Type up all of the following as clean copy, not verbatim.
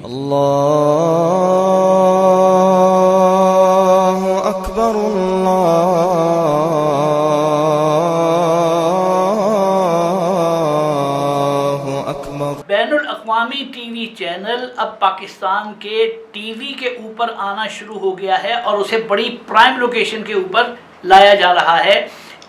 اللہ اکبر اللہ اکبر۔ بین الاقوامی T V channel اب پاکستان کے ٹی وی کے اوپر آنا شروع ہو گیا ہے اور اسے بڑی پرائم لوکیشن کے اوپر لایا جا رہا ہے۔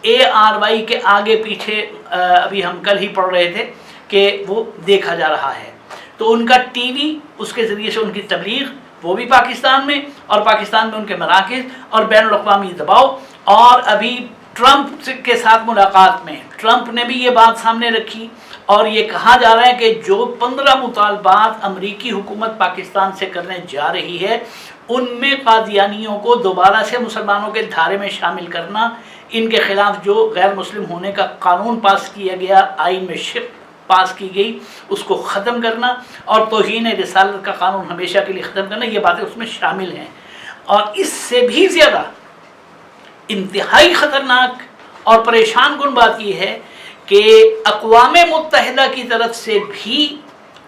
ARY کے آگے پیچھے ابھی ہم کل ہی پڑھ رہے تھے کہ وہ دیکھا جا رہا ہے، تو ان کا ٹی وی، اس کے ذریعے سے ان کی تبلیغ وہ بھی پاکستان میں، اور پاکستان میں ان کے مراکز اور بین الاقوامی دباؤ۔ اور ابھی ٹرمپ کے ساتھ ملاقات میں ٹرمپ نے بھی یہ بات سامنے رکھی اور یہ کہا جا رہا ہے کہ جو 15 مطالبات امریکی حکومت پاکستان سے کرنے جا رہی ہے ان میں قادیانیوں کو دوبارہ سے مسلمانوں کے دھارے میں شامل کرنا، ان کے خلاف جو غیر مسلم ہونے کا قانون پاس کیا گیا، آئین میں شق پاس کی گئی، اس کو ختم کرنا، اور توہین رسالت کا قانون ہمیشہ کے لیے ختم کرنا، یہ باتیں اس میں شامل ہیں۔ اور اس سے بھی زیادہ انتہائی خطرناک اور پریشان کن بات یہ ہے کہ اقوام متحدہ کی طرف سے بھی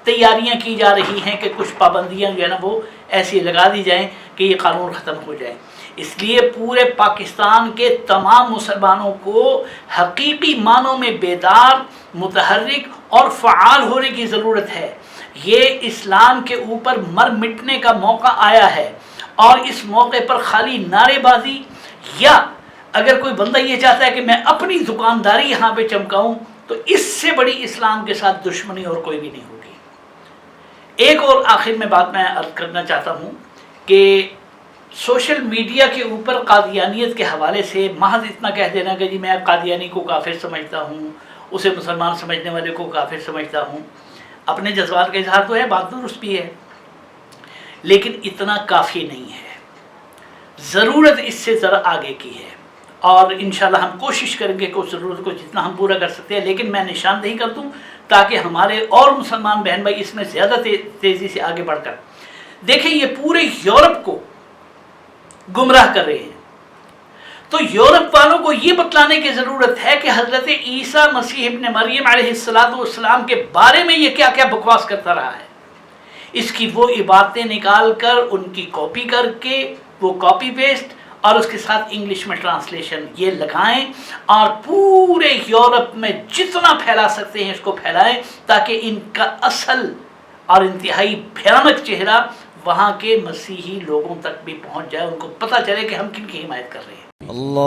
تیاریاں کی جا رہی ہیں کہ کچھ پابندیاں جو ہے نا وہ ایسی لگا دی جائیں کہ یہ قانون ختم ہو جائے۔ اس لیے پورے پاکستان کے تمام مسلمانوں کو حقیقی معنوں میں بیدار، متحرک اور فعال ہونے کی ضرورت ہے۔ یہ اسلام کے اوپر مر مٹنے کا موقع آیا ہے، اور اس موقع پر خالی نعرے بازی، یا اگر کوئی بندہ یہ چاہتا ہے کہ میں اپنی دکانداری یہاں پہ چمکاؤں، تو اس سے بڑی اسلام کے ساتھ دشمنی اور کوئی بھی نہیں ہوگی۔ ایک اور آخر میں بات میں عرض کرنا چاہتا ہوں کہ سوشل میڈیا کے اوپر قادیانیت کے حوالے سے محض اتنا کہہ دینا کہ جی میں قادیانی کو کافر سمجھتا ہوں، اسے مسلمان سمجھنے والے کو کافر سمجھتا ہوں، اپنے جذبات کا اظہار تو ہے، بات درست بھی ہے، لیکن اتنا کافی نہیں ہے۔ ضرورت اس سے ذرا آگے کی ہے، اور انشاءاللہ ہم کوشش کریں گے کہ اس ضرورت کو جتنا ہم پورا کر سکتے ہیں، لیکن میں نشاندہی کر دوں تاکہ ہمارے اور مسلمان بہن بھائی اس میں زیادہ تیزی سے آگے بڑھ کر دیکھیں۔ یہ پورے یورپ کو گمراہ کر رہے ہیں، تو یورپ والوں کو یہ بتلانے کی ضرورت ہے کہ حضرت عیسیٰ مسیح ابن مریم علیہ السلام کے بارے میں یہ کیا کیا بکواس کرتا رہا ہے۔ اس کی وہ عبارتیں نکال کر ان کی کاپی کر کے، وہ کاپی پیسٹ اور اس کے ساتھ انگلش میں ٹرانسلیشن یہ لگائیں، اور پورے یورپ میں جتنا پھیلا سکتے ہیں اس کو پھیلائیں، تاکہ ان کا اصل اور انتہائی بھیانک چہرہ وہاں کے مسیحی لوگوں تک بھی پہنچ جائے، ان کو پتہ چلے کہ ہم کن کی حمایت کر رہے ہیں۔ اللہ